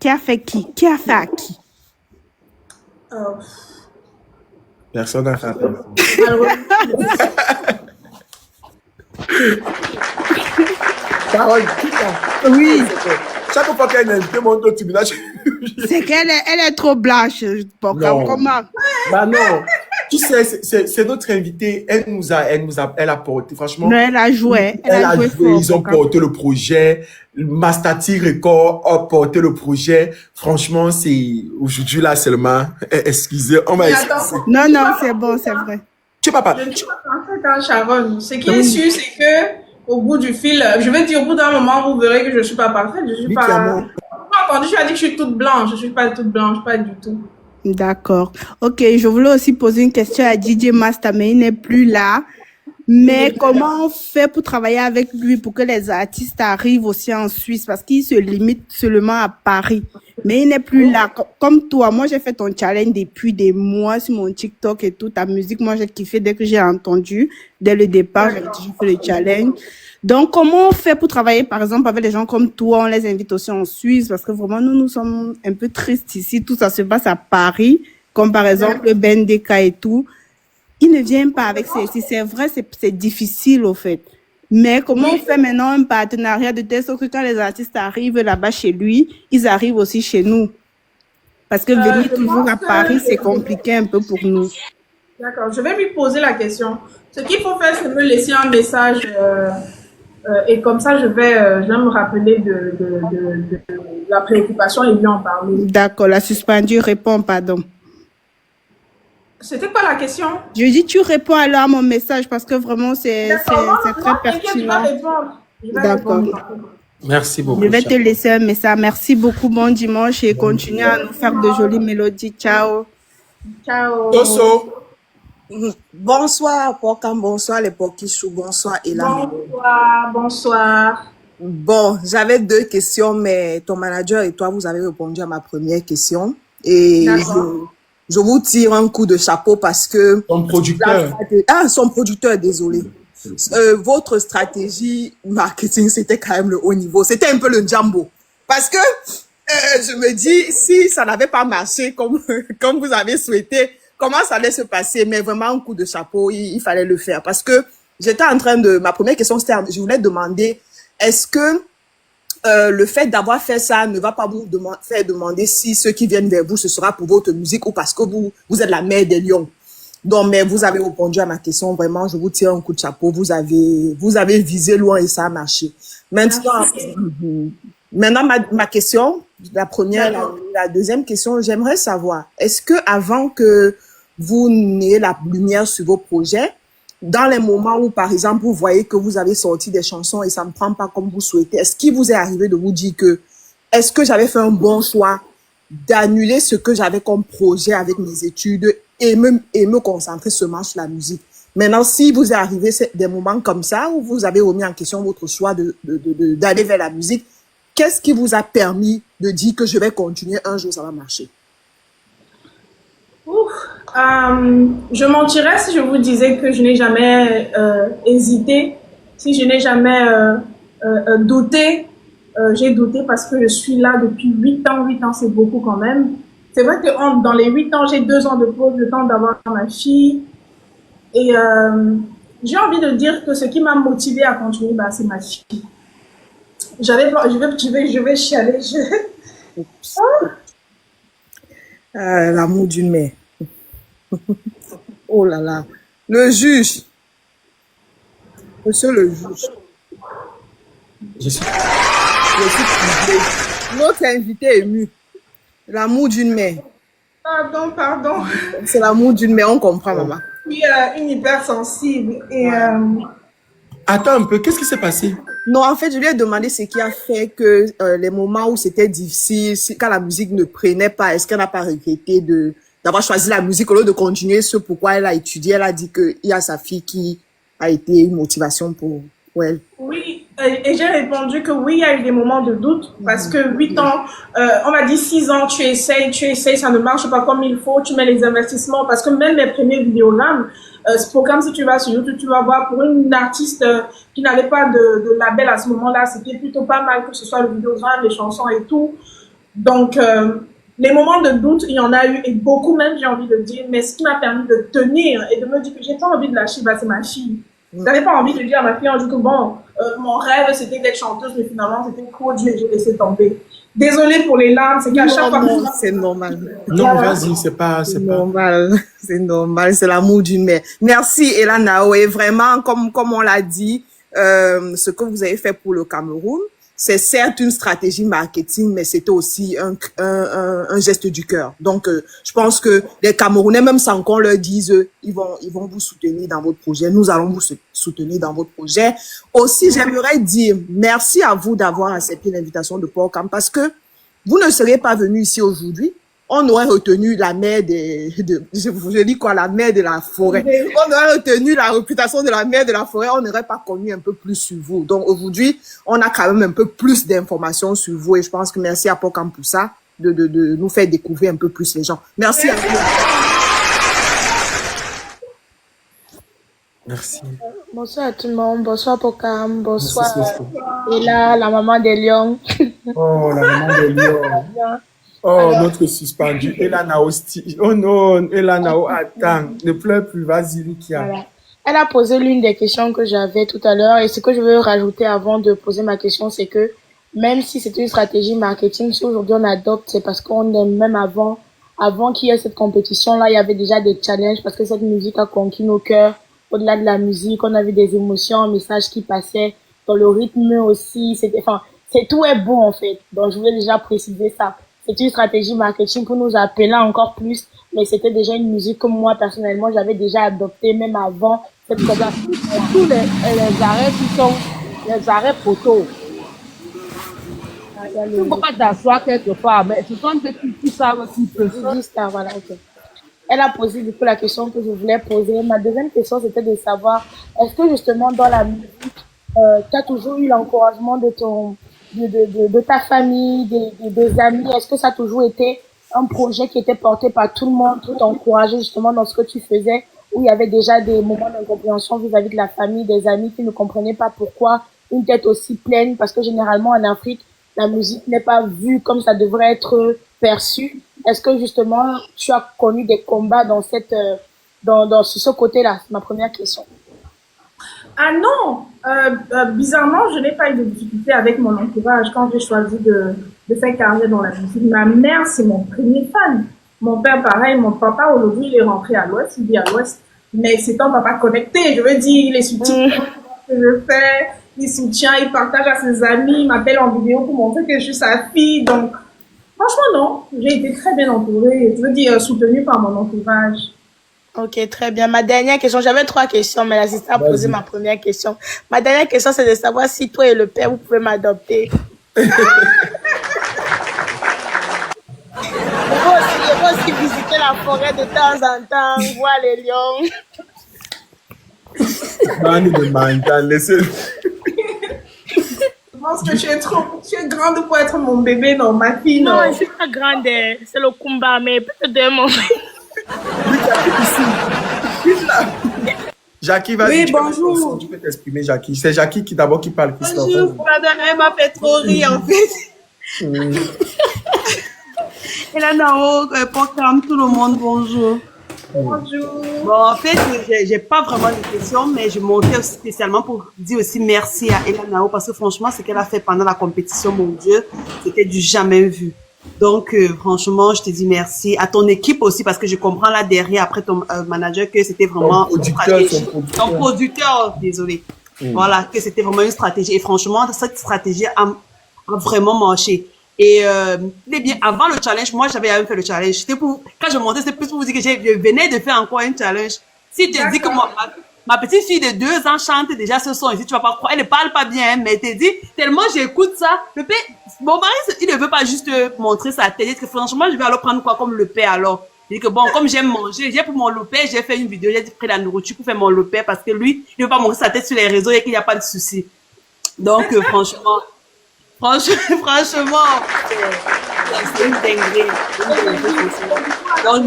Qui a fait qui? Qui a fait à qui? Euh, Personne n'a fait attention. Parole, Oui, chaque fois qu'il y a une invité, mon autre tribunal, c'est qu'elle elle est trop blanche. Bon, Non. comment? bah non. Tu sais, c'est notre invité. Elle a porté, franchement. Non, elle a joué. Elle a joué, fort, ils ont Bocam. porté le projet. Mastati Record a porté le projet. Franchement, c'est aujourd'hui là seulement. Excusez, on va Mais excuser. attends. Non, non, c'est bon, c'est vrai. Tu sais pas. Je ne suis pas parfaite, hein, Sharon. Ce qui est sûr, c'est que au bout du fil, je vais dire au bout d'un moment, vous verrez que je ne suis pas parfaite. Je suis Oui, pas. clairement. Pas entendu, je vais dire que je suis toute blanche. Je ne suis pas toute blanche, pas du tout. D'accord. Ok, je voulais aussi poser une question à DJ Master, mais il n'est plus là. Mais comment on fait pour travailler avec lui pour que les artistes arrivent aussi en Suisse? Parce qu'il se limite seulement à Paris. Mais il n'est plus là. Comme toi, moi j'ai fait ton challenge depuis des mois sur mon TikTok et tout. Ta musique, moi j'ai kiffé dès que j'ai entendu. Dès le départ, j'ai fait le challenge. Donc comment on fait pour travailler par exemple avec des gens comme toi? On les invite aussi en Suisse parce que vraiment nous sommes un peu tristes ici. Tout ça se passe à Paris, comme par exemple le BNDK et tout. Il ne vient pas avec ceci. C'est vrai, c'est difficile au fait. Mais comment on fait maintenant un partenariat de telle sorte que quand les artistes arrivent là-bas chez lui, ils arrivent aussi chez nous? Parce que venir Je toujours pense à que- Paris, c'est compliqué un peu pour nous. D'accord, je vais lui poser la question. Ce qu'il faut faire, c'est me laisser un message et comme ça, je vais me rappeler de la préoccupation et lui en parler. D'accord, la suspendue répond, pardon. C'était quoi la question? Je dis, tu réponds alors à mon message parce que vraiment, c'est D'accord, très non, t'inquiète, je vais pertinent. répondre. Je vais D'accord. répondre. Merci beaucoup. Je vais te laisser un message. Merci beaucoup, bon dimanche et continue à nous faire de jolies mélodies. Ciao. Ciao. Tosso. Bonsoir, Pokam, bonsoir les Pokichou, bonsoir Elam. Bonsoir, bonsoir. Bon, j'avais deux questions, mais ton manager et toi, vous avez répondu à ma première question. Et D'accord. je vous tire un coup de chapeau parce que... Ton producteur. son producteur, désolé. Votre stratégie marketing, c'était quand même le haut niveau. C'était un peu le Jumbo. Parce que je me dis, si ça n'avait pas marché comme, comme vous avez souhaité, comment ça allait se passer? Mais vraiment, un coup de chapeau, il fallait le faire. Parce que j'étais en train de... Ma première question, c'était, je voulais demander, est-ce que le fait d'avoir fait ça ne va pas vous faire demander si ceux qui viennent vers vous, ce sera pour votre musique ou parce que vous êtes la mère des lions? Donc, mais vous avez répondu à ma question. Vraiment, je vous tire un coup de chapeau. Vous avez visé loin et ça a marché. Maintenant, ma question, la première, la deuxième question, j'aimerais savoir, est-ce que avant que vous n'ayez la lumière sur vos projets, dans les moments où, par exemple, vous voyez que vous avez sorti des chansons et ça ne prend pas comme vous souhaitez, est-ce qu'il vous est arrivé de vous dire que, est-ce que j'avais fait un bon choix d'annuler ce que j'avais comme projet avec mes études et me concentrer seulement sur la musique? Maintenant, si vous est arrivé des moments comme ça où vous avez remis en question votre choix d'aller vers la musique, qu'est-ce qui vous a permis de dire que je vais continuer, un jour ça va marcher? Je mentirais si je vous disais que je n'ai jamais hésité, si je n'ai jamais douté. J'ai douté parce que je suis là depuis 8 ans. 8 ans, c'est beaucoup quand même. C'est vrai que dans les 8 ans, j'ai 2 ans de pause, le temps d'avoir ma fille. Et j'ai envie de dire que ce qui m'a motivée à continuer, bah, c'est ma fille. Je vais chialer. L'amour d'une mère. Oh là là. Le juge. Monsieur le juge. Je suis... Notre invité ému. L'amour d'une mère. Pardon. C'est l'amour d'une mère, on comprend, maman. Je suis une hypersensible. Et Attends un peu, qu'est-ce qui s'est passé? Non, en fait, je lui ai demandé ce qui a fait que les moments où c'était difficile, quand la musique ne prenait pas, est-ce qu'elle n'a pas regretté d'avoir choisi la musique au lieu de continuer ce pourquoi elle a étudié? Elle a dit qu'il y a sa fille qui a été une motivation pour elle. oui, et j'ai répondu que oui, il y a eu des moments de doute parce que 8 ans, on m'a dit 6 ans, tu essayes, ça ne marche pas comme il faut, tu mets les investissements parce que même mes premiers vidéogrammes, ce programme, si tu vas sur YouTube, tu vas voir pour une artiste qui n'avait pas de label à ce moment-là, c'était plutôt pas mal que ce soit le vidéogramme, les chansons et tout. Donc, les moments de doute, il y en a eu, et beaucoup même, j'ai envie de dire, mais ce qui m'a permis de tenir et de me dire que j'ai pas envie de lâcher, bah, c'est ma fille. J'avais pas envie de dire à ma fille un jour que bon, mon rêve c'était d'être chanteuse, mais finalement c'était trop dur et j'ai laissé tomber. Désolée pour les larmes, c'est qu'à chaque fois Non, c'est normal. Non, vas-y, c'est pas. Normal, c'est normal, c'est l'amour d'une mère. Merci Elanao, et vraiment, comme on l'a dit, ce que vous avez fait pour le Cameroun, c'est certes une stratégie marketing, mais c'était aussi un geste du cœur. Donc, je pense que les Camerounais, même sans qu'on leur dise, ils vont vous soutenir dans votre projet. Nous allons vous soutenir dans votre projet. Aussi, j'aimerais dire merci à vous d'avoir accepté l'invitation de Port-Cam, parce que vous ne seriez pas venu ici aujourd'hui. On aurait retenu la mère je dis quoi, la mère de la forêt. On aurait retenu la réputation de la mère de la forêt. On n'aurait pas connu un peu plus sur vous. Donc aujourd'hui, on a quand même un peu plus d'informations sur vous, et je pense que merci à Port-Cam pour ça, de nous faire découvrir un peu plus les gens. Merci à vous. Merci. Bonsoir à tout le monde, bonsoir Port-Cam, bonsoir Ella, la maman des lions. Oh, la maman de Lyon. Oh, notre suspendu. Elanao, oh non, Elanao, attends, ne pleure plus, vas-y, Likia. Voilà. Elle a posé l'une des questions que j'avais tout à l'heure, et ce que je veux rajouter avant de poser ma question, c'est que même si c'est une stratégie marketing, si aujourd'hui on adopte, c'est parce qu'on aime, même avant qu'il y ait cette compétition-là, il y avait déjà des challenges, parce que cette musique a conquis nos cœurs. Au-delà de la musique, on avait des émotions, un message qui passait dans le rythme aussi. Tout est bon en fait. Donc je voulais déjà préciser ça. C'est une stratégie marketing pour nous appeler encore plus, mais c'était déjà une musique que moi personnellement j'avais déjà adoptée même avant cette conversation. Tous les arrêts qui sont les arrêts photos. Tu ne peux pas t'asseoir quelque part, mais ce sont des qui savent qui peuvent. Voilà, ok. Elle a posé du coup la question que je voulais poser. Ma deuxième question, c'était de savoir, est-ce que justement dans la musique, tu as toujours eu l'encouragement de ta famille, des amis? Est-ce que ça a toujours été un projet qui était porté par tout le monde, tout encouragé justement dans ce que tu faisais, où il y avait déjà des moments d'incompréhension vis-à-vis de la famille, des amis qui ne comprenaient pas pourquoi une tête aussi pleine? Parce que généralement en Afrique, la musique n'est pas vue comme ça devrait être perçue. Est-ce que justement tu as connu des combats dans sur ce côté-là? C'est ma première question. Ah non, bizarrement, je n'ai pas eu de difficulté avec mon entourage quand j'ai choisi de faire carrière dans la musique. Ma mère, c'est mon premier fan. Mon père, pareil. Mon papa, aujourd'hui, il est rentré à l'Ouest, il vit à l'Ouest. Mais c'est un papa connecté. Je veux dire, il est soutient ce que je fais, il soutient, il partage à ses amis, il m'appelle en vidéo pour montrer que je suis sa fille. Donc, franchement, non. J'ai été très bien entourée. Je veux dire, soutenue par mon entourage. Ok, très bien. Ma dernière question, j'avais 3 questions, mais l'assistant a posé ma première question. Ma dernière question, c'est de savoir si toi et le père, vous pouvez m'adopter. Je vais aussi visiter la forêt de temps en temps, voir les lions. Bande de mangas, laissez. Je pense que tu es grande pour être mon bébé, non, ma fille, non. Non, je suis pas grande, c'est le combat, mais peut-être de mon Jackie, vas-y. Oui, bonjour. Tu peux t'exprimer, Jackie. C'est Jackie qui d'abord qui parle, Christophe. Bonjour, madame, elle m'a fait trop rire en fait. Et là, Nao, Port-Cam, tout le monde, bonjour. Bonjour. Bon, en fait, j'ai pas vraiment de questions, mais je montais spécialement pour dire aussi merci à Ella Nao, parce que franchement, ce qu'elle a fait pendant la compétition, mon Dieu, c'était du jamais vu. Donc, franchement, je te dis merci. À ton équipe aussi, parce que je comprends là derrière, après ton manager, que c'était vraiment ton producteur, désolé. Voilà, que c'était vraiment une stratégie. Et franchement, cette stratégie a vraiment marché. Et bien, avant le challenge, moi, j'avais même fait le challenge. Quand je montais, c'était plus pour vous dire que je venais de faire encore un challenge. Si tu te dis que ma petite fille de 2 ans chante déjà ce son ici, tu vas pas croire, elle ne parle pas bien, mais t'es dit, tellement j'écoute ça, le père, mon mari, il ne veut pas juste montrer sa tête, il dit que franchement, je vais alors prendre quoi comme le père alors. Il dit que bon, comme j'aime manger, j'ai pour mon lopère, j'ai fait une vidéo, j'ai pris la nourriture pour faire mon lopère parce que lui, il ne veut pas montrer sa tête sur les réseaux et qu'il n'y a pas de souci. Donc, franchement, c'est une dinguerie. Donc,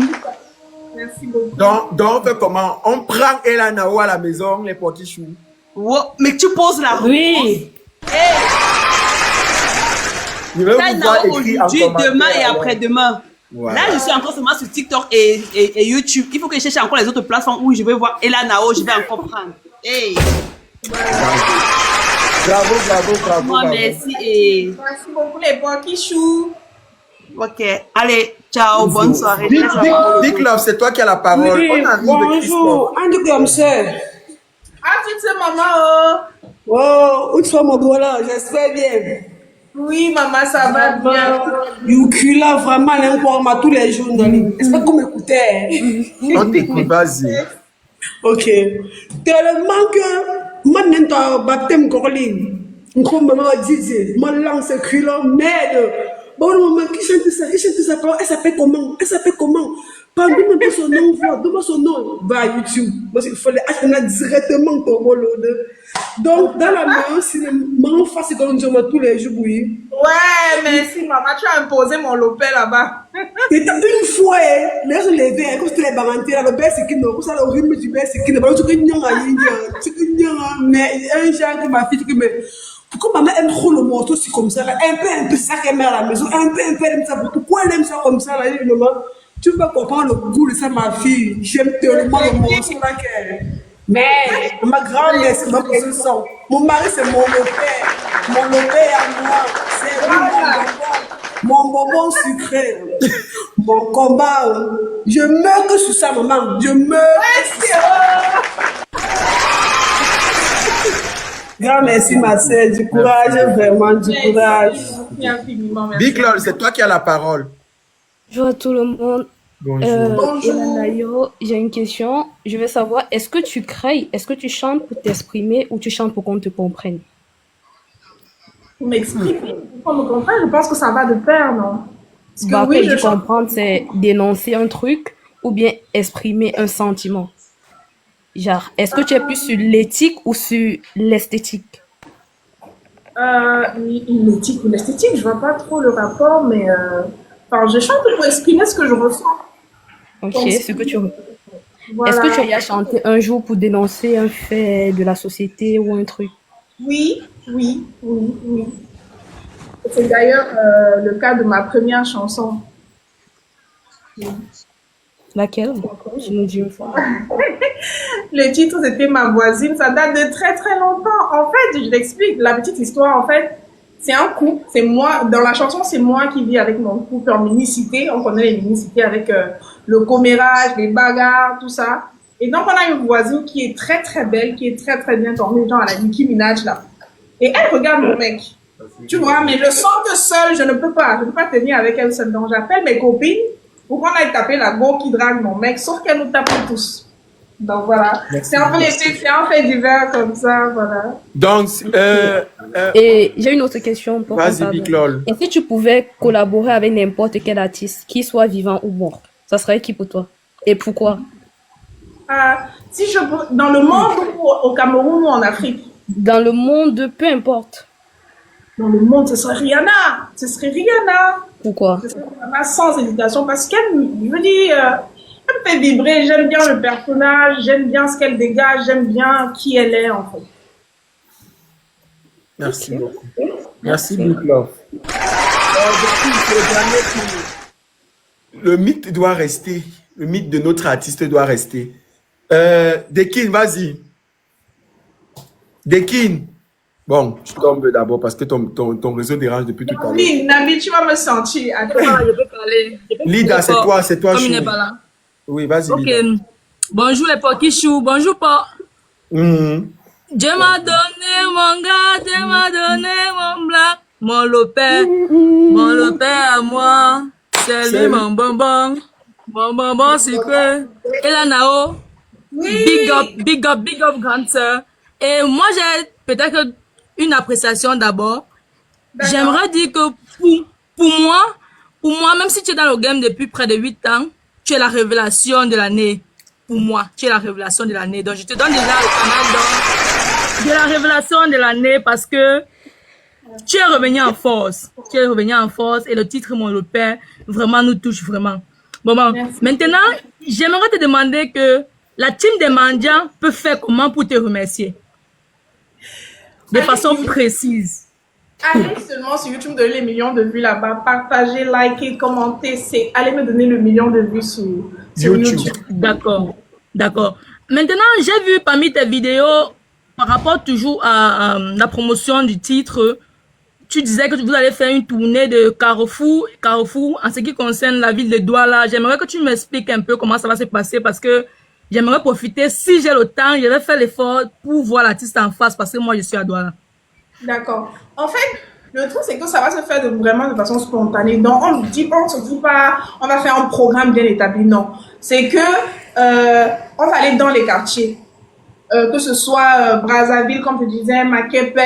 Merci beaucoup. Donc, on fait comment? On prend Ella Nao à la maison, les petits choux. wow, mais tu poses la Oui. Je vais Elana vous voir Nao écrire en aujourd'hui, commentaire. demain et alors. après-demain. Voilà. Là, je suis encore seulement sur TikTok et YouTube. Il faut que je cherche encore les autres plateformes où je vais voir Elana Nao, je vais encore prendre. Hey, Bravo, bravo, bravo. moi, bravo. merci et... Merci beaucoup les Pokichou. Ok, allez, ciao, bonne soirée. Big Love, c'est toi qui as la parole. Oui, On arrive, bonjour, Andy comme ça. Ah, tu sais, maman, Oh, où tu vas, mon gros là? J'espère bien. Oui, maman, ça va bien. Yukula, vraiment, l'informe tous les jours. J'espère que vous m'écoutez. Christophe. On t'écoute, vas-y. Ok. Tellement que, moi, je suis baptême Corline. Quand maman dit, moi, lance culot, merde. Bon, maman, qui chante ça? Elle s'appelle comment? Pendant même son nom, donne-moi son nom. Va à YouTube. Parce qu'il fallait acheter directement ton rôle. Donc, dans la main, si maman face comme je tous les jours, oui. Ouais, merci, maman. Tu as imposé mon lopé là-bas. Et une fois, les gens levaient, comme c'était les barantés, le bel c'est qui nous, comme ça, le rythme du bel c'est qui nous, tu mais un genre que ma fille, qui me, pourquoi maman aime trop le morceau, c'est comme ça, là, un peu, ça qu'elle met à la maison, un peu, elle aime ça, pourquoi elle aime ça comme ça, là, évidemment, tu peux comprendre le goût de ça, ma fille, j'aime tellement le morceau, là, qu'elle, mais, ma grand-mère, c'est ma position, mon mari, c'est mon père à moi, c'est mon bonbon sucré, mon combat, je meurs que sur ça, maman, je meurs. Grand merci, ma sœur, du courage, vraiment, du courage. Merci infiniment, merci. Big Love, c'est toi qui as la parole. Bonjour à tout le monde. Bonjour. Elana Yo, j'ai une question. Je veux savoir, est-ce que tu crées, est-ce que tu chantes pour t'exprimer ou tu chantes pour qu'on te comprenne? Pour m'exprimer, pour me comprendre, je pense que ça va de pair, non? Parce que Bah, oui, je je chante. comprendre, c'est dénoncer un truc ou bien exprimer un sentiment. Genre, est-ce que tu es plus sur l'éthique ou sur l'esthétique? L'éthique ou l'esthétique, je vois pas trop le rapport, mais enfin, je chante pour exprimer ce que je ressens. Ok, Donc, ce que tu... Voilà. Est-ce que tu as chanté un jour pour dénoncer un fait de la société ou un truc? Oui. C'est d'ailleurs le cas de ma première chanson. Laquelle? Tu nous dis une fois. Le titre, c'était Ma voisine. Ça date de très, très longtemps. En fait, je l'explique. La petite histoire, en fait, c'est un couple. C'est moi. Dans la chanson, c'est moi qui vis avec mon couple en minicité. On connaît les minicités avec le commérage, les bagarres, tout ça. Et donc, on a une voisine qui est très, très belle, qui est très, très bien tournée, genre à la Nicki Minaj, là. Et elle regarde mon mec. Tu vois, mais je sens que seule, je ne peux pas. Je ne peux pas tenir avec elle seule. Donc, j'appelle mes copines pour qu'on aille taper la go qui drague mon mec, sauf qu'elle nous tape tous. Donc, voilà. C'est un fait divers comme ça, voilà. Donc, Et j'ai une autre question pour vas-y, pardon. Big Lol. Et si tu pouvais collaborer avec n'importe quel artiste, qu'il soit vivant ou mort, ça serait qui pour toi? Et pourquoi? Si je peux, dans le monde ou au Cameroun ou en Afrique? Dans le monde, peu importe. Dans le monde, ce serait Rihanna. Ce serait Rihanna. Pourquoi? Ce serait Rihanna sans hésitation parce qu'elle, je veux dire, elle me fait vibrer. J'aime bien le personnage, j'aime bien ce qu'elle dégage, j'aime bien qui elle est en fait. Merci beaucoup. Merci, Big Love. Le mythe doit rester. Le mythe de notre artiste doit rester. Dekin, vas-y. Dekin. Bon, je tombe d'abord parce que ton réseau dérange depuis tout à l'heure. Oui, Nabi, tu vas me sentir. Attends. Je peux parler. Lida, c'est toi, Comme il Chou. n'est pas là. Oui, vas-y, Ok. Lida. Bonjour les Pokichou. Bonjour, Pa. Mhm. Dieu m'a donné mon gars, Dieu m'a donné mon black, mon lopé à moi. C'est lui mon bonbon sucré. Et la Nao, Oui. big up, grande sœur. Et moi, j'ai peut-être une appréciation d'abord. D'accord. J'aimerais dire que pour moi, même si tu es dans le game depuis près de 8 ans, tu es la révélation de l'année. Pour moi, tu es la révélation de l'année. Donc, je te donne déjà le canal donc, de la révélation de l'année parce que tu es revenu en force. Tu es revenu en force et le titre Mon le Père vraiment nous touche vraiment. Bon, maintenant, j'aimerais te demander que la team des mendiants peut faire comment pour te remercier? De façon précise. Allez seulement sur YouTube, donner les millions de vues là-bas. Partagez, likez, commentez. Allez me donner le million de vues sur YouTube. D'accord, d'accord. Maintenant, j'ai vu parmi tes vidéos, par rapport toujours à la promotion du titre, tu disais que vous allez faire une tournée de Carrefour en ce qui concerne la ville de Douala. J'aimerais que tu m'expliques un peu comment ça va se passer parce que j'aimerais profiter, si j'ai le temps, je vais faire l'effort pour voir l'artiste en face parce que moi je suis à Douala. D'accord. En fait, le truc, c'est que ça va se faire vraiment de façon spontanée. Donc, on se dit pas, on va faire un programme bien établi. Non. C'est que, on va aller dans les quartiers. Que ce soit Brazzaville, comme je disais, Makepe,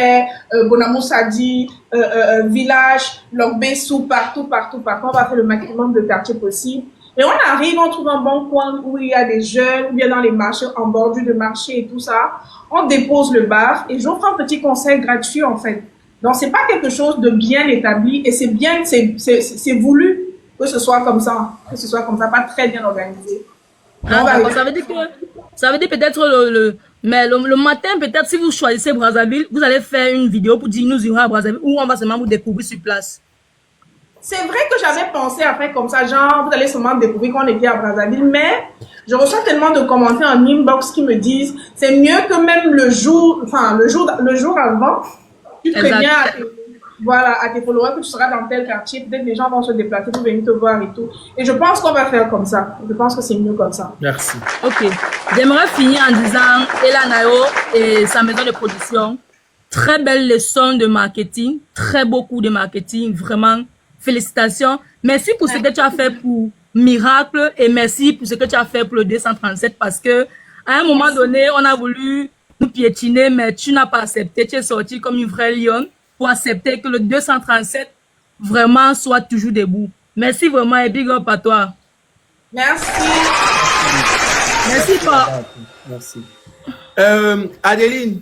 Bonamoussadi, Village, Logbessou, partout. On va faire le maximum de quartiers possible. Et on arrive, on trouve un bon coin où il y a des jeunes, ou bien dans les marchés, en bordure de marché et tout ça. On dépose le bar et j'offre un petit conseil gratuit, en fait. Donc, c'est pas quelque chose de bien établi et c'est voulu que ce soit comme ça, pas très bien organisé. Ça veut dire peut-être mais le matin, peut-être, si vous choisissez Brazzaville, vous allez faire une vidéo pour dire nous irons à Brazzaville ou on va seulement vous découvrir sur place. C'est vrai que j'avais pensé à faire comme ça, genre, vous allez seulement découvrir qu'on était à Brazzaville, mais je reçois tellement de commentaires en inbox qui me disent, c'est mieux que même le jour avant, tu préviens à tes followers que tu seras dans tel quartier, peut-être les gens vont se déplacer pour venir te voir et tout. Et je pense qu'on va faire comme ça. Je pense que c'est mieux comme ça. Merci. Ok. J'aimerais finir en disant, Ella Nao et sa maison de production, très belle leçon de marketing, très beau coup de marketing, vraiment. Félicitations. Merci pour ce que tu as fait pour Miracle et merci pour ce que tu as fait pour le 237 parce que à un moment donné, on a voulu nous piétiner, mais tu n'as pas accepté. Tu es sorti comme une vraie lionne pour accepter que le 237 vraiment soit toujours debout. Merci vraiment et big up à toi. Merci. Merci pas. Merci. Adeline.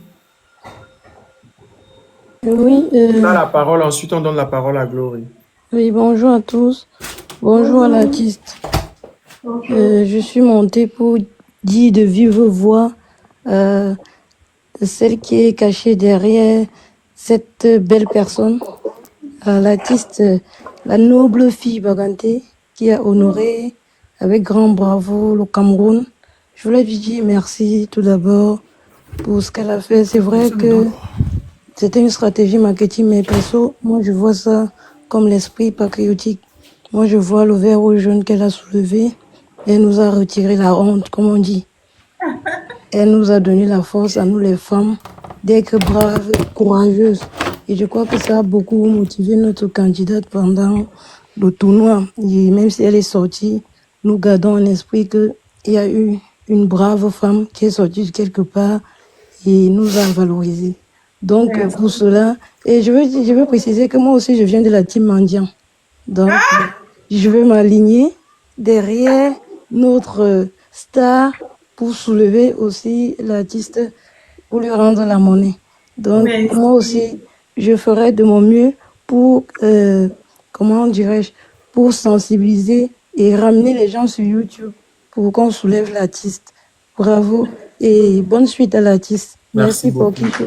Oui. Tu as la parole, ensuite on donne la parole à Glory. Oui, bonjour à tous. Bonjour à l'artiste. Je suis montée pour dire de vive voix celle qui est cachée derrière cette belle personne, l'artiste, la noble fille Baganté, qui a honoré avec grand bravo le Cameroun. Je voulais lui dire merci tout d'abord pour ce qu'elle a fait. C'est vrai que c'était une stratégie marketing, mais perso, moi je vois ça comme l'esprit patriotique. Moi, je vois le verre au jaune qu'elle a soulevé. Elle nous a retiré la honte, comme on dit. Elle nous a donné la force à nous, les femmes, d'être braves, courageuses. Et je crois que ça a beaucoup motivé notre candidate pendant le tournoi. Et même si elle est sortie, nous gardons en esprit qu'il y a eu une brave femme qui est sortie de quelque part et nous a valorisés. Donc, pour cela, et je veux préciser que moi aussi, je viens de la team Mendiant. Donc, je veux m'aligner derrière notre star pour soulever aussi l'artiste, pour lui rendre la monnaie. Donc, moi aussi, je ferai de mon mieux pour, comment dirais-je, pour sensibiliser et ramener les gens sur YouTube pour qu'on soulève l'artiste. Bravo et bonne suite à l'artiste. Merci pour qui fait.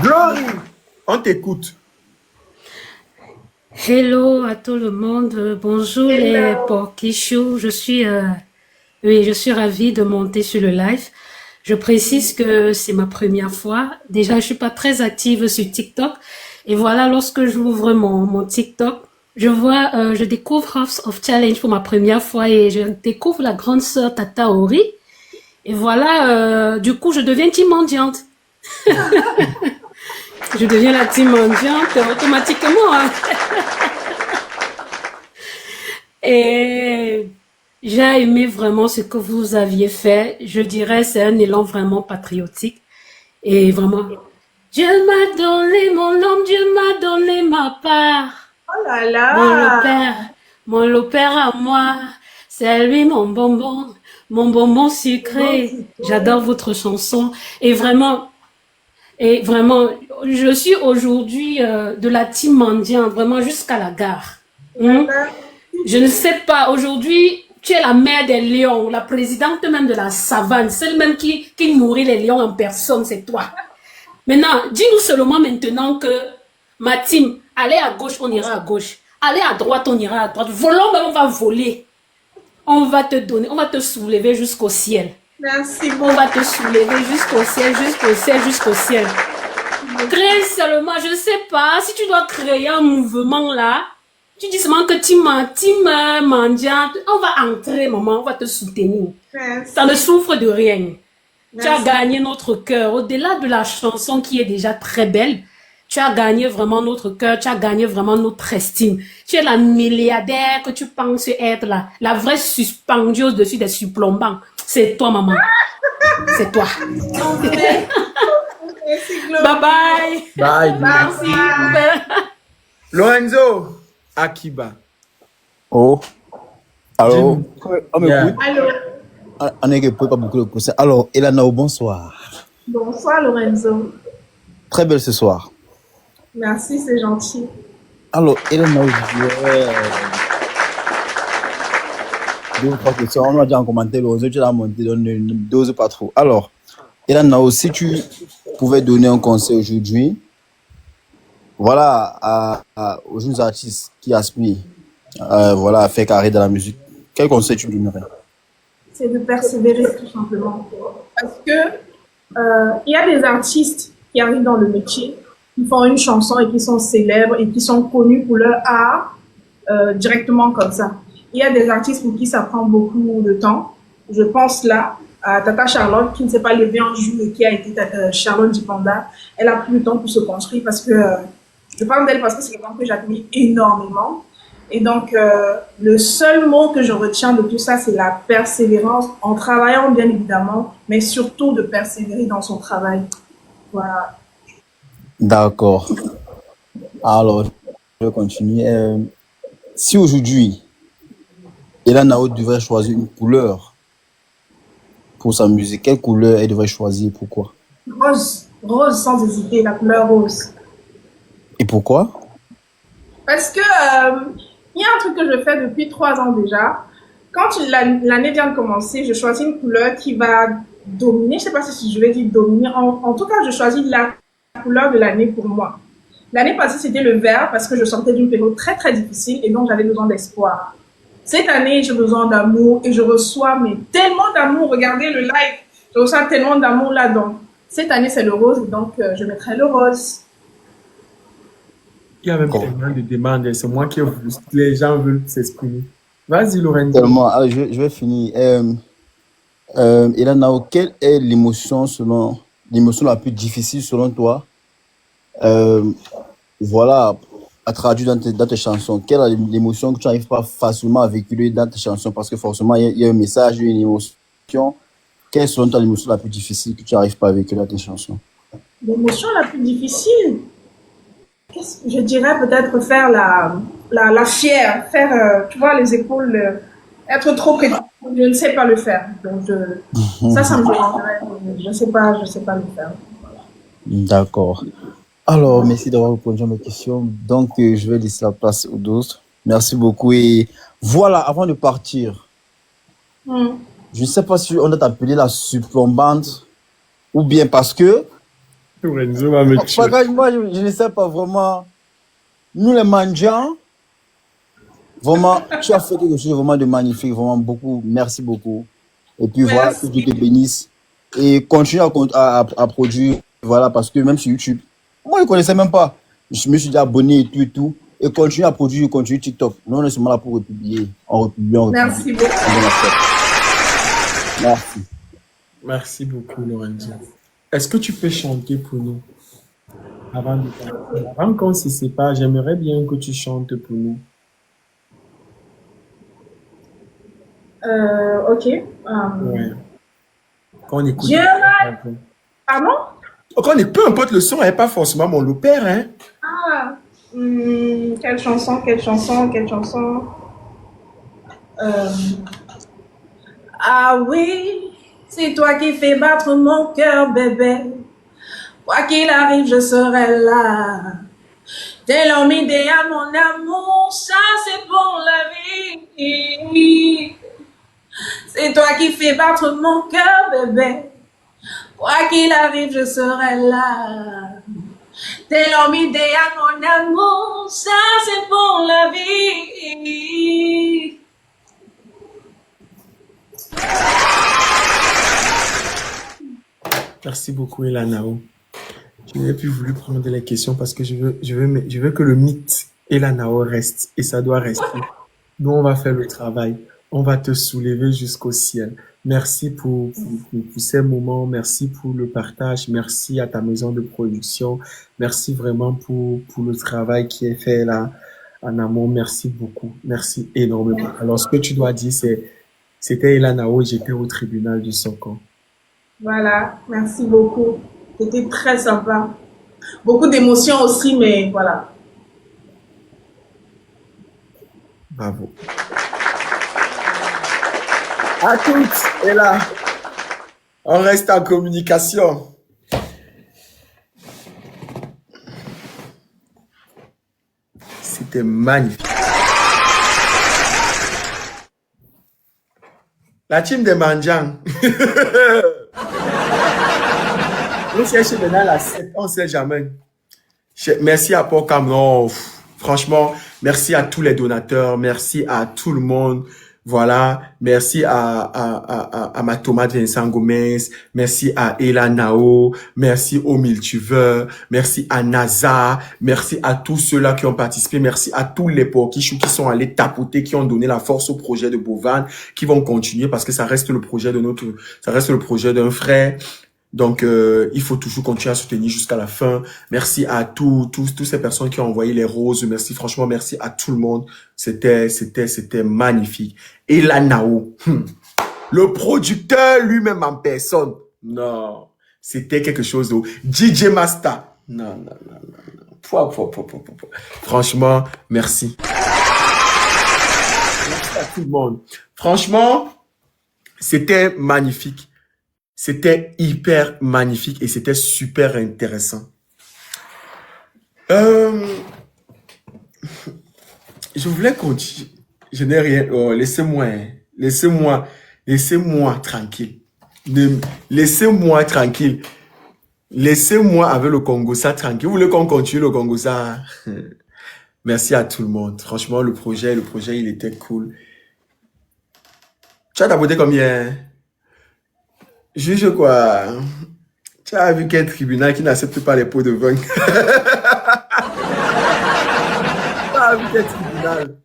Glory, on t'écoute. Hello à tout le monde. Bonjour les Porkichou. Je suis ravie de monter sur le live. Je précise que c'est ma première fois. Déjà, je suis pas très active sur TikTok. Et voilà, lorsque j'ouvre mon TikTok, je découvre House of Challenge pour ma première fois et je découvre la grande sœur Tata Ori. Et voilà, du coup, je deviens team mendiante. Je deviens la team mendiante automatiquement. Hein. Et j'ai aimé vraiment ce que vous aviez fait. Je dirais c'est un élan vraiment patriotique. Et vraiment, Dieu m'a donné mon homme, Dieu m'a donné ma part. Oh là là. Mon lopère à moi, c'est lui mon bonbon sucré. J'adore votre chanson. Et vraiment, je suis aujourd'hui de la team mendiant, vraiment jusqu'à la gare. Je ne sais pas, aujourd'hui, tu es la mère des lions, la présidente même de la savane, celle même qui nourrit les lions en personne, c'est toi. Maintenant, dis-nous seulement maintenant que ma team, allez à gauche, on ira à gauche. Allez à droite, on ira à droite. Volons, mais on va voler. On va te donner, on va te soulever jusqu'au ciel. Merci On beaucoup. va te soulever jusqu'au ciel, jusqu'au ciel, jusqu'au ciel. Crée seulement, je ne sais pas, si tu dois créer un mouvement là, tu dis seulement que team mendiant, on va entrer, maman, on va te soutenir. Merci. Ça ne souffre de rien. Tu as Merci. gagné notre cœur. Au-delà de la chanson qui est déjà très belle, tu as gagné vraiment notre cœur, tu as gagné vraiment notre estime. Tu es la milliardaire que tu penses être là, la vraie suspendue au-dessus des surplombants. C'est toi, maman. C'est toi. Merci, Chloé. Bye bye. Bye. Merci. Lorenzo, Akiba. Oh, alors, on Yeah. m'écoute? Allô. On est que pas beaucoup de conseils. Alors, Elanao, bonsoir. Bonsoir, Lorenzo. Très belle ce soir. Merci, c'est gentil. Alors, Elanao, je dirais deux ou trois questions. On m'a dit en commentaire, Lorenzo, tu l'as monté, donc ne dose pas trop. Alors, Elanao, si tu pouvais donner un conseil aujourd'hui, voilà, aux jeunes artistes qui aspirent, voilà, à faire carrière dans la musique, quel conseil tu donnerais? C'est de persévérer tout simplement. Parce que il y a des artistes qui arrivent dans le métier, qui font une chanson et qui sont célèbres et qui sont connus pour leur art directement comme ça. Il y a des artistes pour qui ça prend beaucoup de temps. Je pense là à Tata Charlotte qui ne s'est pas levée un jour et qui a été Charlotte du Panda. Elle a pris le temps pour se construire parce que je parle d'elle parce que c'est quelqu'un que j'admire énormément. Et donc, le seul mot que je retiens de tout ça, c'est la persévérance, en travaillant bien évidemment, mais surtout de persévérer dans son travail. Voilà. D'accord. Alors, je vais continuer. Si aujourd'hui, Elanao devrait choisir une couleur pour sa musique, quelle couleur elle devrait choisir et pourquoi? Rose, rose sans hésiter, la couleur rose. Et pourquoi? Parce que il y a un truc que je fais depuis 3 ans déjà. Quand l'année vient de commencer, je choisis une couleur qui va dominer. Je sais pas si je vais dire dominer. En tout cas, je choisis la couleur de l'année pour moi. L'année passée, c'était le vert parce que je sortais d'une période très très difficile et donc j'avais besoin d'espoir. Cette année, j'ai besoin d'amour et je reçois mais tellement d'amour. Regardez le live, je reçois tellement d'amour là. Donc cette année, c'est le rose et donc je mettrai le rose. Il y a même tellement de demandes. C'est moi qui ai voulu. Les gens veulent s'exprimer. Vas-y, Lorenzo. Tellement. Alors, je vais finir. Elanao, quelle est l'émotion la plus difficile selon toi? Voilà, à traduire dans tes chansons. Quelle est l'émotion que tu n'arrives pas facilement à véhiculer dans tes chansons? Parce que forcément, il y a un message, il y a une émotion. Quelle est selon toi l'émotion la plus difficile que tu n'arrives pas à véhiculer dans tes chansons? L'émotion la plus difficile, je dirais peut-être faire la fière, faire, tu vois, les épaules, être trop près. Je ne sais pas le faire. Donc, ça me dérangerait. Je ne sais pas le faire. D'accord. Alors, merci d'avoir répondu à mes questions. Donc, je vais laisser la place aux autres. Merci beaucoup. Et voilà, avant de partir, je ne sais pas si on doit t'appeler la surplombante ou bien parce que Lorenzo va me tuer. moi, je ne sais pas vraiment. Nous, les mendiants, vraiment, tu as fait quelque chose vraiment de magnifique. Vraiment beaucoup. Merci beaucoup. Et puis voilà, que Dieu te bénisse. Et continue à produire. Voilà, parce que même sur YouTube, moi, je ne connaissais même pas. Je me suis dit abonné et tout. Et continue à produire, continue TikTok. Nous, on est seulement là pour republier. On republie. Merci beaucoup. Merci. Merci beaucoup, Lorenzo. Est-ce que tu peux chanter pour nous? Avant qu'on se sépare, j'aimerais bien que tu chantes pour nous. Ok. Ouais. Qu'on écoute. Pardon? Peu importe le son, elle n'est pas forcément mon loup-père, hein? Ah, quelle chanson? Ah oui, c'est toi qui fais battre mon cœur, bébé. Quoi qu'il arrive, je serai là. T'es l'homme idéal, mon amour, ça c'est pour la vie. C'est toi qui fais battre mon cœur, bébé. Quoi qu'il arrive, je serai là. T'es l'homme idéal, mon amour, ça c'est pour la vie. Merci beaucoup, Elanao. Je n'ai plus voulu prendre les questions parce que je veux que le mythe Elanao reste et ça doit rester. Nous, on va faire le travail. On va te soulever jusqu'au ciel. Merci pour ces moments. Merci pour le partage. Merci à ta maison de production. Merci vraiment pour le travail qui est fait là en amont. Merci beaucoup. Merci énormément. Alors, ce que tu dois dire, c'était Elanao et j'étais au tribunal du Socon. Voilà, merci beaucoup. C'était très sympa. Beaucoup d'émotions aussi, mais voilà. Bravo. À toutes, et là, on reste en communication. C'était magnifique. La team des Manjang. On cherche maintenant la 7, on ne sait jamais. Merci à Paul Cameron. Franchement, merci à tous les donateurs. Merci à tout le monde. Voilà. Merci à ma tomate Vincent Gomez. Merci à Elanao. Merci au Multiveur. Merci à NASA. Merci à tous ceux-là qui ont participé. Merci à tous les porquichous qui sont allés tapoter, qui ont donné la force au projet de Bovan, qui vont continuer parce que ça reste le projet d'un frère. Donc, il faut toujours continuer à soutenir jusqu'à la fin. Merci à toutes ces personnes qui ont envoyé les roses. Merci, franchement, merci à tout le monde. C'était magnifique. Et Elanao, le producteur lui-même en personne. Non, c'était quelque chose de DJ Master. Non. Franchement, merci. Merci à tout le monde. Franchement, c'était magnifique. C'était hyper magnifique et c'était super intéressant. Je voulais continuer. Je n'ai rien. Oh, laissez-moi tranquille. Laissez-moi tranquille. Laissez-moi avec le Congosa tranquille. Vous voulez qu'on continue le Congosa? Merci à tout le monde. Franchement, le projet, il était cool. Tu as tapoté combien? Juge quoi? Tu as vu quel tribunal qui n'accepte pas les pots de vin? Tu as vu quel tribunal?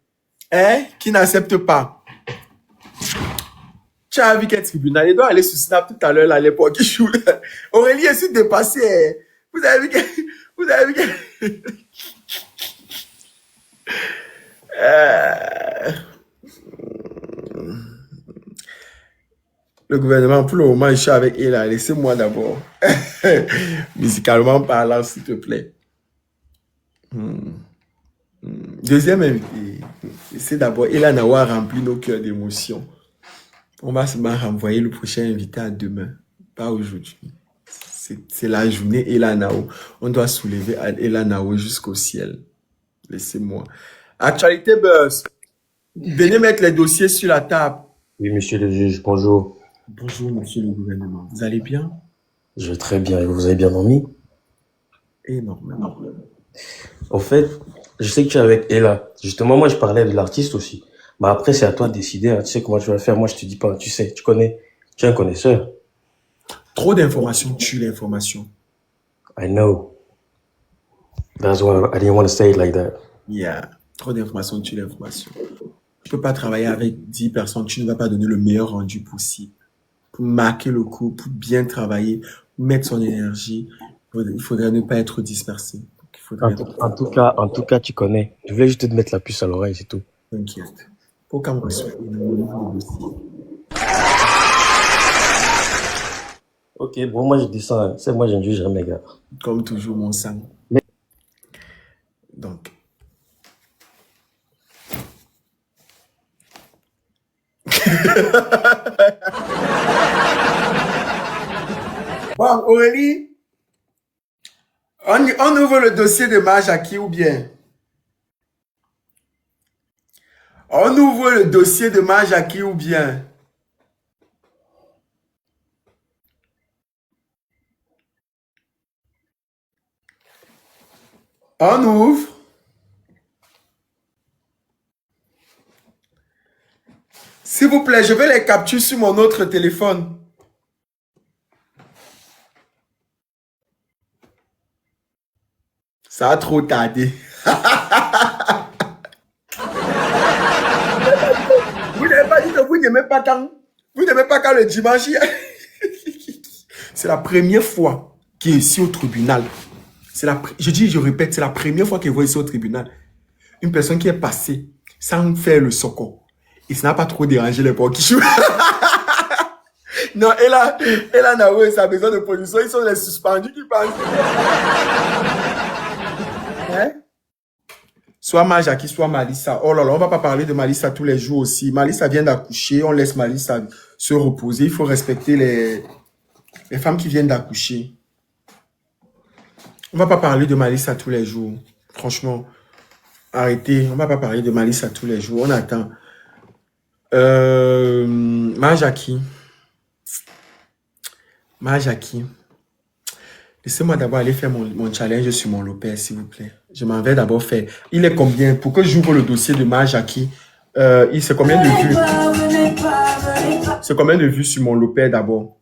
Qui n'accepte pas? Tu as vu quel tribunal? Il doit aller sur Snap tout à l'heure, là, à l'époque qui joue. Aurélie est si dépassée. Vous avez vu quel... Le gouvernement, pour le moment, je suis avec elle. Laissez-moi d'abord. Musicalement parlant, s'il te plaît. Deuxième invité. C'est d'abord Elanao a rempli nos cœurs d'émotions. On va se renvoyer le prochain invité à demain. Pas aujourd'hui. C'est la journée Elanao. On doit soulever Elanao jusqu'au ciel. Laissez-moi. Actualité Buzz. Venez mettre les dossiers sur la table. Oui, monsieur le juge, bonjour. Bonjour, monsieur le gouvernement. Vous allez bien? Je vais très bien. Et vous avez bien dormi? Énormément. En fait, je sais que tu es avec Ella. Justement, moi, je parlais de l'artiste aussi. Mais après, c'est à toi de décider. Hein. Tu sais comment tu vas faire. Moi, je te dis pas. Tu sais, tu connais. Tu es un connaisseur. Trop d'informations tue l'information. I know. That's why I didn't want to say it like that. Yeah. Trop d'informations tue l'information. Tu peux pas travailler avec 10 personnes. Tu ne vas pas donner le meilleur rendu possible. Pour marquer le coup, pour bien travailler, pour mettre son énergie, il faudrait ne pas être dispersé. En tout cas, tu connais. Je voulais juste te mettre la puce à l'oreille, c'est tout. T'inquiète. Faut qu'on reçoive énormément de dossiers. Ok, bon, moi je descends. Hein. C'est moi, je ne juge jamais, gars. Comme toujours, mon sang. Donc. Bon, Aurélie, on ouvre le dossier de Majaki ou bien? On ouvre le dossier de Majaki ou bien? On ouvre. S'il vous plaît, je vais les capturer sur mon autre téléphone. Ça a trop tardé. Vous n'avez pas dit que vous n'aimez pas quand... Vous n'aimez pas quand le dimanche... C'est la première fois qu'il est ici au tribunal. Je dis, je répète, c'est la première fois qu'il voit ici au tribunal. Une personne qui est passée sans faire le soko. Et ça n'a pas trop dérangé les porcs qui jouent. Non, et là, Naoué, sa maison de production, ils sont les suspendus qui passent. Hein? Soit Majaki, soit Malissa. Oh là là, on va pas parler de Malissa tous les jours aussi. Malissa vient d'accoucher, on laisse Malissa se reposer. Il faut respecter les femmes qui viennent d'accoucher. On va pas parler de Malissa tous les jours. Franchement, arrêtez. On va pas parler de Malissa tous les jours. On attend. Majaki. Laissez-moi d'abord aller faire mon challenge sur mon Lopez, s'il vous plaît. Je m'en vais d'abord faire. Il est combien? Pour que j'ouvre le dossier de Majaki, c'est combien de vues? C'est combien de vues sur mon Lopez d'abord?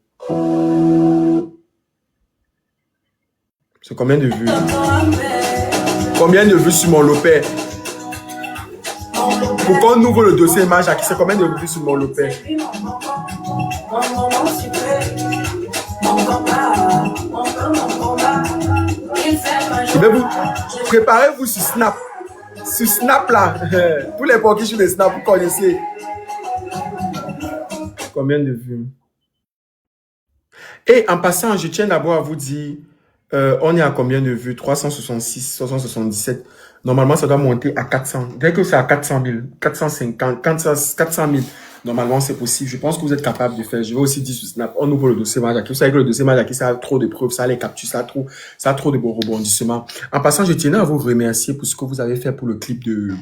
C'est combien de vues? Combien de vues sur mon Lopez? Pour qu'on ouvre le dossier Majaki, c'est combien de vues sur mon Lopez? Préparez-vous sur Snap. Sur Snap là. Tous les porcs qui jouent des Snap, vous connaissez. Combien de vues? Et en passant, je tiens d'abord à vous dire, on est à combien de vues? 366, 377. Normalement, ça doit monter à 400. Dès que c'est à 400 000, 450, 400 000, normalement, c'est possible. Je pense que vous êtes capable de faire. Je vais aussi dire sur Snap, on ouvre le dossier Majaki. Vous savez que le dossier Majaki, ça a trop de preuves, ça a les captures, ça a trop de rebondissements. En passant, je tiens à vous remercier pour ce que vous avez fait pour le clip de...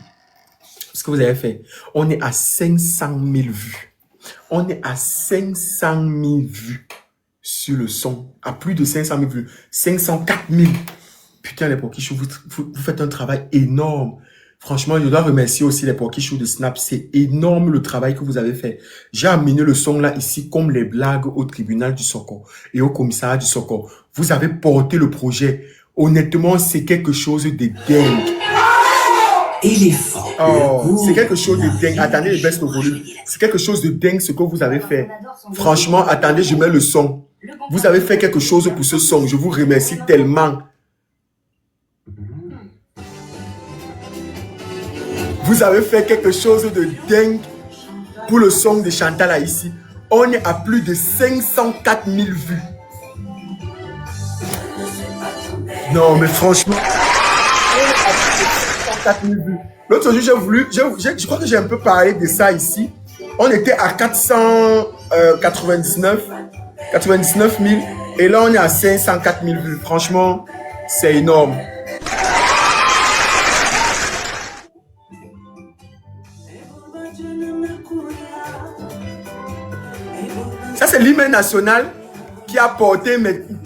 Ce que vous avez fait. On est à 500 000 vues. On est à 500 000 vues sur le son. À plus de 500 000 vues. 504 000. Putain, les Pokichou, vous faites un travail énorme. Franchement, je dois remercier aussi les Pokichou de Snap. C'est énorme le travail que vous avez fait. J'ai amené le son là ici comme les blagues au tribunal du Soko et au commissariat du Soko. Vous avez porté le projet. Honnêtement, c'est quelque chose de dingue. Éléphant. Oh, c'est quelque chose de dingue. Attendez, je baisse le volume. C'est quelque chose de dingue ce que vous avez fait. Franchement, attendez, je mets le son. Vous avez fait quelque chose pour ce son. Je vous remercie tellement. Vous avez fait quelque chose de dingue pour le son de Chantal là ici. On est à plus de 504 000 vues. Non, mais franchement, on est à plus de 504 000 vues. L'autre jour, je crois que j'ai un peu parlé de ça ici. On était à 499 000 et là on est à 504 000 vues. Franchement, c'est énorme. Ça, c'est l'hymne national qui a porté mes